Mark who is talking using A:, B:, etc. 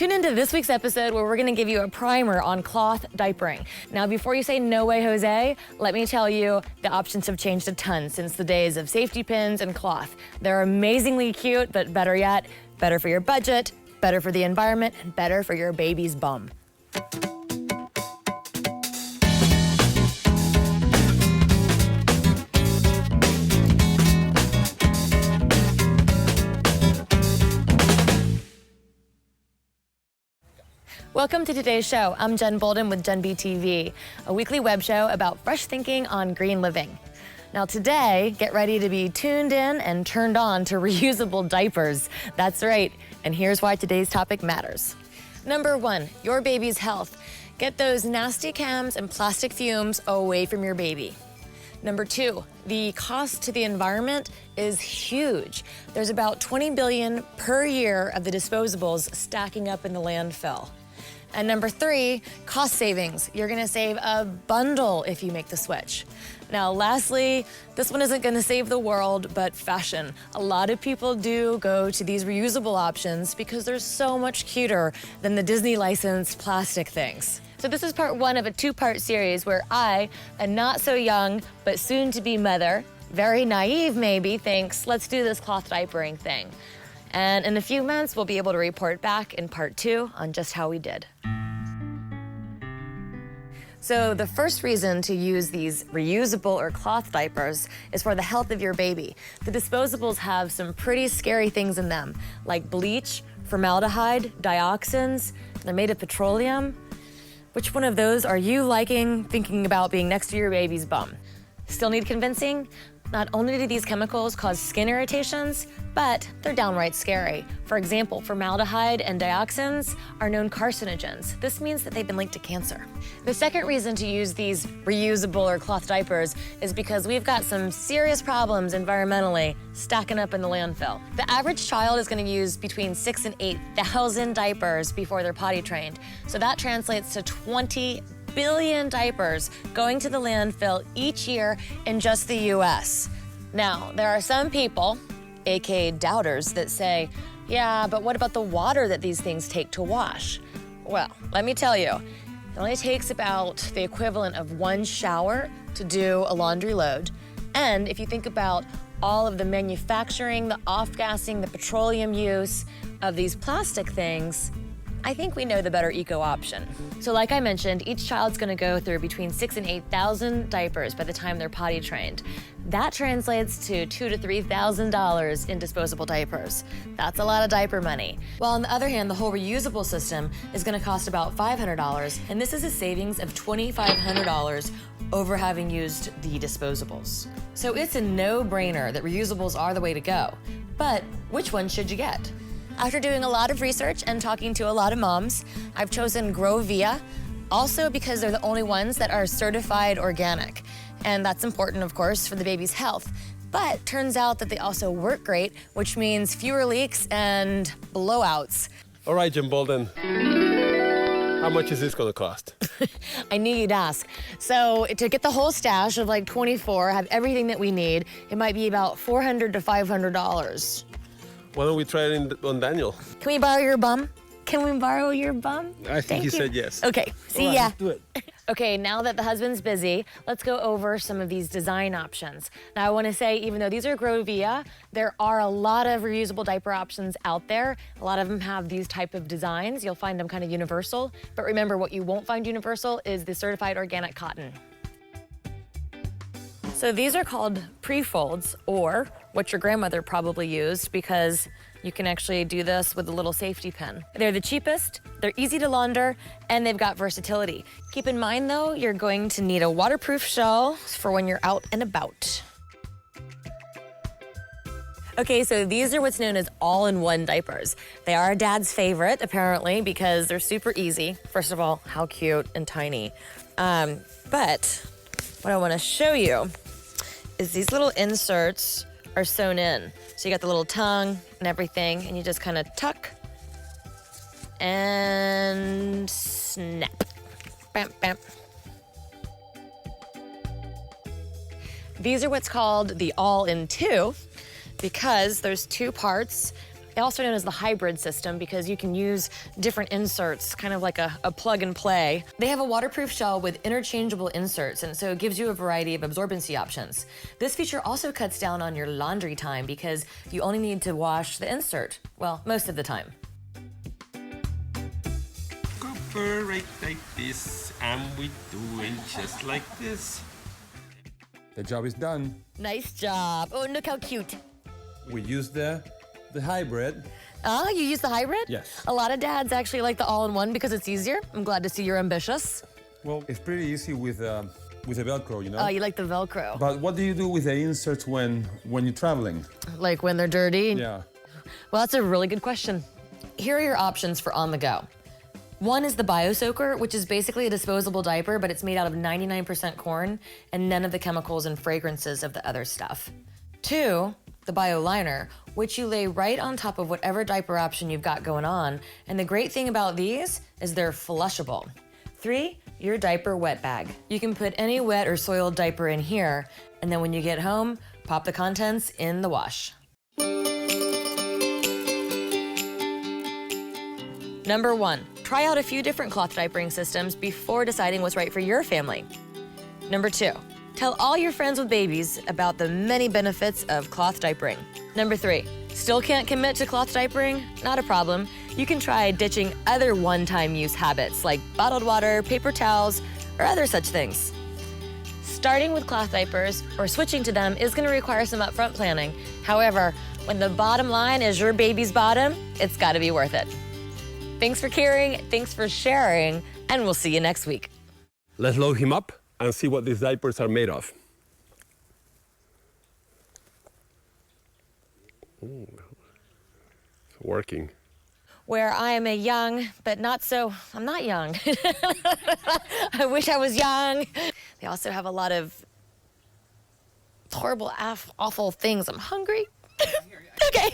A: Tune into this week's episode where we're gonna give you a primer on cloth diapering. Now, before you say, no way, Jose, let me tell you, the options have changed a ton since the days of safety pins and cloth. They're amazingly cute, but better yet, better for your budget, better for the environment, and better for your baby's bum. Welcome to today's show. I'm Jen Boulden with Jen BTV, a weekly web show about fresh thinking on green living. Now today, get ready to be tuned in and turned on to reusable diapers. That's right, and here's why today's topic matters. Number one, your baby's health. Get those nasty chems and plastic fumes away from your baby. Number two, the cost to the environment is huge. There's about 20 billion per year of the disposables stacking up in the landfill. And number three, cost savings. You're gonna save a bundle if you make the switch. Now, lastly, this one isn't gonna save the world, but fashion. A lot of people do go to these reusable options because they're so much cuter than the Disney licensed plastic things. So this is part one of a two-part series where I, a not so young, but soon to be mother, very naive maybe, thinks, let's do this cloth diapering thing. And in a few months, we'll be able to report back in part two on just how we did. So the first reason to use these reusable or cloth diapers is for the health of your baby. The disposables have some pretty scary things in them, like bleach, formaldehyde, dioxins. They're made of petroleum. Which one of those are you thinking about being next to your baby's bum? Still need convincing? Not only do these chemicals cause skin irritations, but they're downright scary. For example, formaldehyde and dioxins are known carcinogens. This means that they've been linked to cancer. The second reason to use these reusable or cloth diapers is because we've got some serious problems environmentally stacking up in the landfill. The average child is gonna use between 6,000 and 8,000 diapers before they're potty trained. So that translates to 20 billion diapers going to the landfill each year in just the US. Now, there are some people, aka doubters, that say, yeah, but what about the water that these things take to wash? Well, let me tell you, it only takes about the equivalent of one shower to do a laundry load. And if you think about all of the manufacturing, the off-gassing, the petroleum use of these plastic things, I think we know the better eco option. So like I mentioned, each child's gonna go through between 6,000 and 8,000 diapers by the time they're potty trained. That translates to $2,000 to $3,000 in disposable diapers. That's a lot of diaper money. While on the other hand, the whole reusable system is gonna cost about $500, and this is a savings of $2,500 over having used the disposables. So it's a no-brainer that reusables are the way to go. But which one should you get? After doing a lot of research and talking to a lot of moms, I've chosen Grovia, also because they're the only ones that are certified organic. And that's important, of course, for the baby's health. But turns out that they also work great, which means fewer leaks and blowouts.
B: All right, Jim Boulden. How much is this gonna cost?
A: I knew you'd ask. So to get the whole stash of like 24, have everything that we need, it might be about $400 to $500.
B: Why don't we try it on Daniel?
A: Can we borrow your bum? Can we borrow your bum?
B: I think he said yes.
A: Okay, see
B: All right,
A: ya.
B: let's do it.
A: Okay, now that the husband's busy, let's go over some of these design options. Now I wanna say, even though these are Grovia, there are a lot of reusable diaper options out there. A lot of them have these type of designs. You'll find them kind of universal. But remember, what you won't find universal is the certified organic cotton. So these are called Prefolds, or what your grandmother probably used, because you can actually do this with a little safety pin. They're the cheapest, they're easy to launder, and they've got versatility. Keep in mind though, you're going to need a waterproof shell for when you're out and about. Okay, so these are what's known as all-in-one diapers. They are Dad's favorite, apparently, because they're super easy. First of all, how cute and tiny. But what I wanna show you is these little inserts are sewn in. So you got the little tongue and everything, and you just kind of tuck and snap. Bam, bam. These are what's called the all-in-two because there's two parts. also known as the hybrid system because you can use different inserts, kind of like a plug and play. They have a waterproof shell with interchangeable inserts, and so it gives you a variety of absorbency options. This feature also cuts down on your laundry time because you only need to wash the insert, well, most of the time.
B: Cover right like this, and we do it just like this.
C: The job is done.
A: Nice job. Oh, look how cute.
C: We use the hybrid.
A: Oh, you use the hybrid?
C: Yes.
A: A lot of dads actually like the all-in-one because it's easier. I'm glad to see you're ambitious.
C: Well, it's pretty easy with the Velcro, you know?
A: Oh, you like the Velcro.
C: But what do you do with the inserts when you're traveling?
A: Like when they're dirty?
C: Yeah.
A: Well, that's a really good question. Here are your options for on the go. One is the BioSoaker, which is basically a disposable diaper, but it's made out of 99% corn and none of the chemicals and fragrances of the other stuff. Two, the BioLiner, which you lay right on top of whatever diaper option you've got going on. And the great thing about these is they're flushable. Three, your diaper wet bag. You can put any wet or soiled diaper in here, and then when you get home, pop the contents in the wash. Number 1, try out a few different cloth diapering systems before deciding what's right for your family. Number 2, tell all your friends with babies about the many benefits of cloth diapering. Number 3, still can't commit to cloth diapering? Not a problem. You can try ditching other one-time use habits like bottled water, paper towels, or other such things. Starting with cloth diapers or switching to them is going to require some upfront planning. However, when the bottom line is your baby's bottom, it's got to be worth it. Thanks for caring, thanks for sharing, and we'll see you next week.
B: Let's load him up and see what these diapers are made of. Ooh, it's working.
A: Where I am a young, but not so, I'm not young. I wish I was young. They also have a lot of horrible, awful things. I'm hungry. Okay.